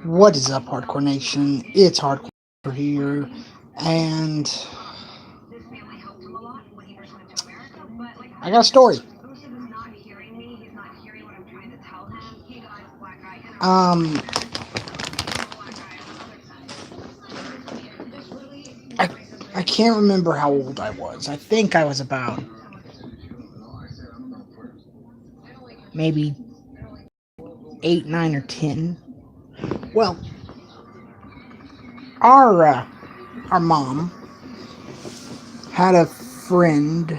What is up, Hardcore Nation? It's Hardcore here, and I got a story. Um, I I can't remember how old I was. I think I was about maybe 8, 9, or 10. Well, our mom had a friend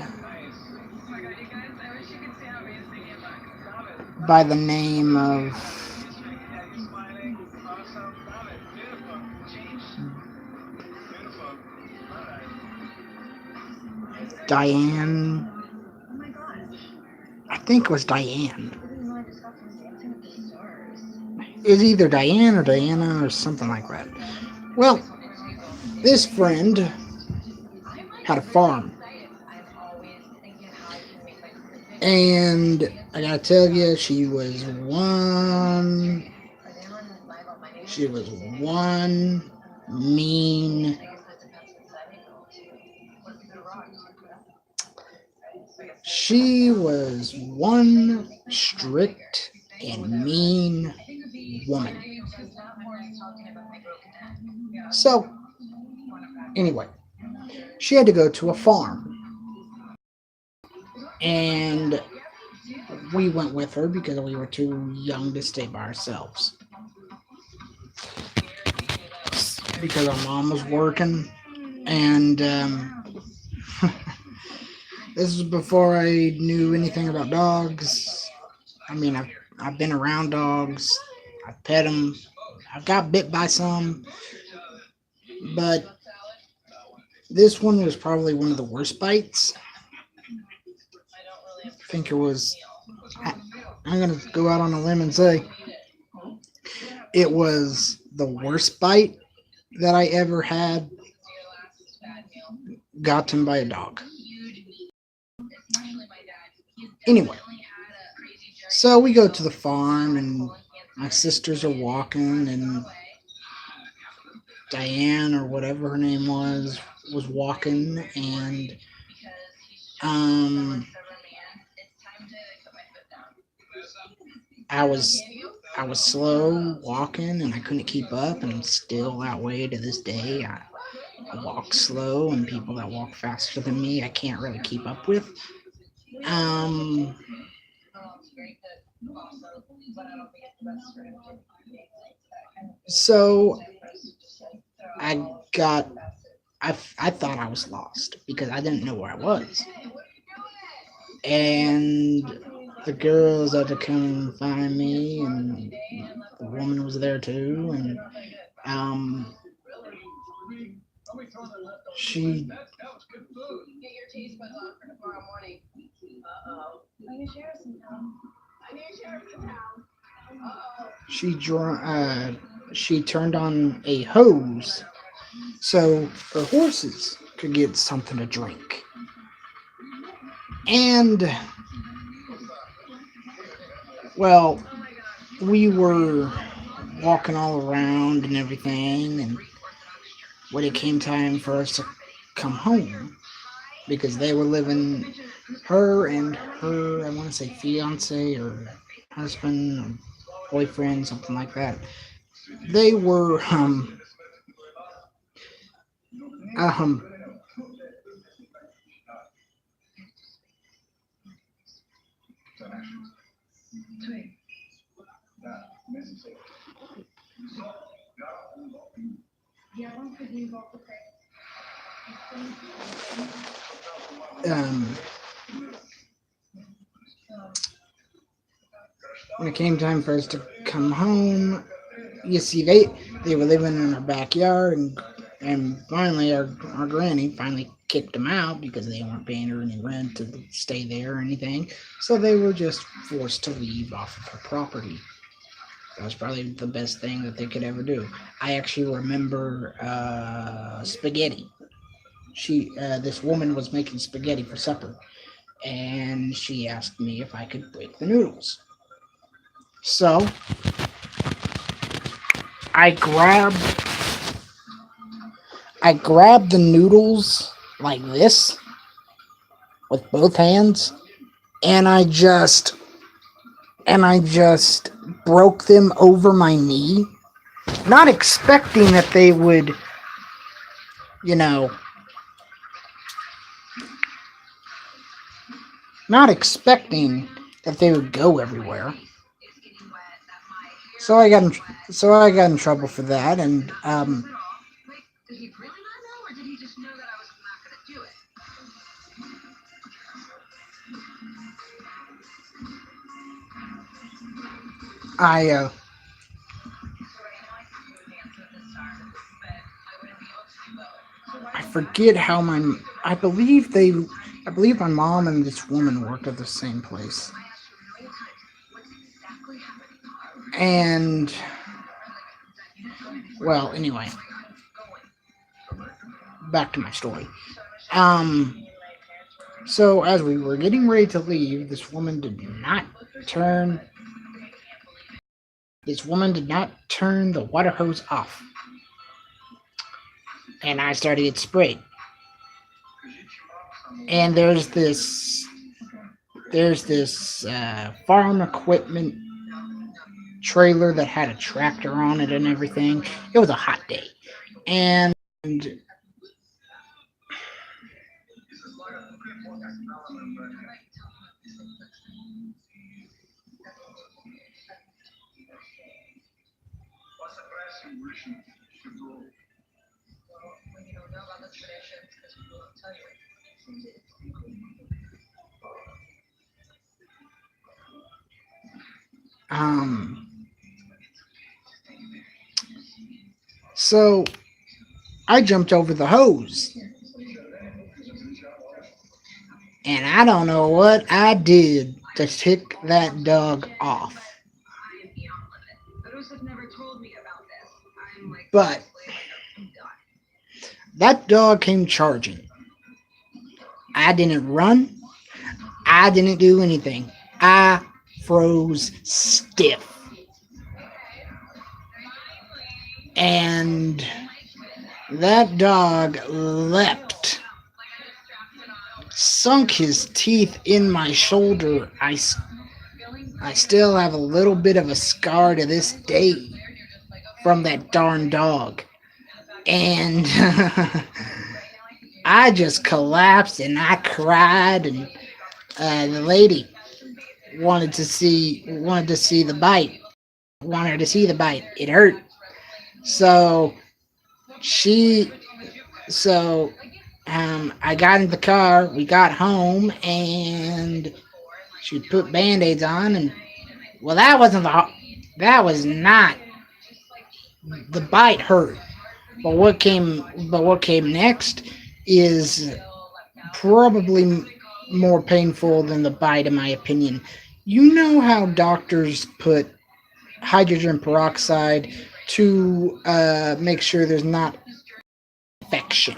by the name of Diane. I think it was Diane. It was either Diane or Diana or something like that. Well, this friend had a farm. And I gotta tell you, she was one mean, she was one strict and mean woman. So, anyway, she had to go to a farm. And we went with her because we were too young to stay by ourselves. Because our mom was working, and this was before I knew anything about dogs. I mean, I've been around dogs, I've pet them, I've got bit by some, but this one was probably one of the worst bites. I think it was. I'm gonna go out on a limb and say it was the worst bite that I ever had gotten by a dog. Anyway, so we go to the farm, and my sisters are walking, and Diane, or whatever her name was walking, and um, I was I was slow walking, and I couldn't keep up, and I'm still that way to this day. I walk slow, and people that walk faster than me, I can't really keep up with. Um, so I got I thought I was lost because I didn't know where I was, and the girls had to come and find me, and the woman was there too, and um, she she dr- uh, she turned on a hose so her horses could get something to drink, and well, we were walking all around and everything, and when it came time for us to come home, because they were living, her and her, I want to say fiance or husband or boyfriend, something like that. They were um um when it came time for us to come home, you see, they were living in our backyard, and finally our granny finally kicked them out because they weren't paying her any rent to stay there or anything, so they were just forced to leave off of her property. That was probably the best thing that they could ever do. I actually remember spaghetti. This woman was making spaghetti for supper, and she asked me if I could break the noodles. So I grabbed I grabbed the noodles like this with both hands, and I just broke them over my knee, not expecting that they would, you know, not expecting that they would go everywhere. So I got in, so I got in trouble for that, and I I forget how my I believe my mom and this woman worked at the same place, and well, anyway, back to my story. Um, so as we were getting ready to leave, turn this woman did not turn the water hose off, and I started to get sprayed. And there's this farm equipment trailer that had a tractor on it and everything. It was a hot day, and um, so I jumped over the hose, and I don't know what I did to tick that dog off, but that dog came charging. I didn't run. I didn't do anything. I froze stiff. And that dog leapt, sunk his teeth in my shoulder. I still have a little bit of a scar to this day from that darn dog. And I just collapsed and I cried, and the lady wanted to see the bite, wanted to see the bite. It hurt. So she so I got in the car, we got home, and she put band-aids on, and well, that was not the bite hurt. But what came next is probably more painful than the bite, in my opinion. You know how doctors put hydrogen peroxide to make sure there's not infection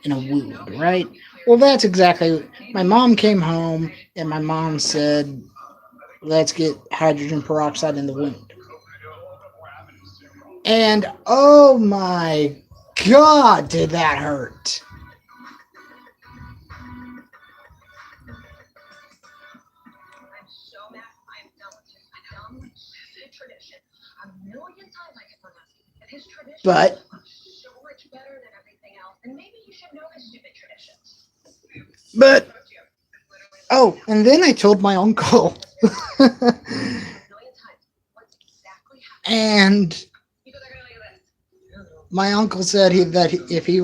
in a wound, right? Well, that's exactly. My mom came home and my mom said, "Let's get hydrogen peroxide in the wound." And oh my god, did that hurt! But but oh, and then I told my uncle, and my uncle said if he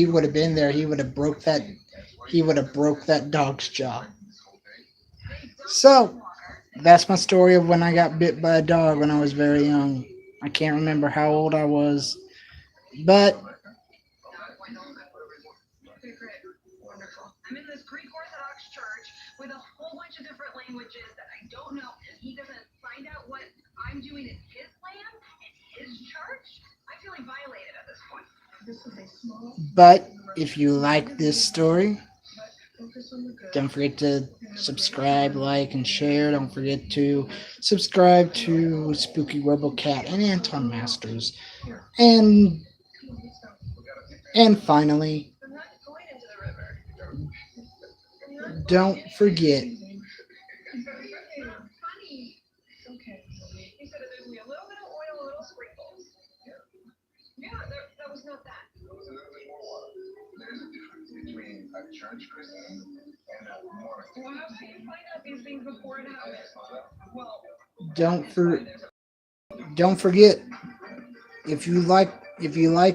would have been there, he would have broke that dog's jaw. So that's my story of when I got bit by a dog when I was very young. I can't remember how old I was, but but if you like this story, don't forget to subscribe, like, and share. Don't forget to subscribe to Spooky RoboCat and Anton Masters. And finally, don't forget don't for don't forget if you like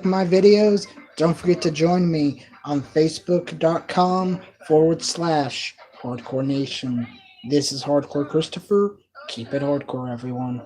my videos, don't forget to join me on facebook.com/hardcore nation. This is Hardcore Christopher. Keep it hardcore, everyone.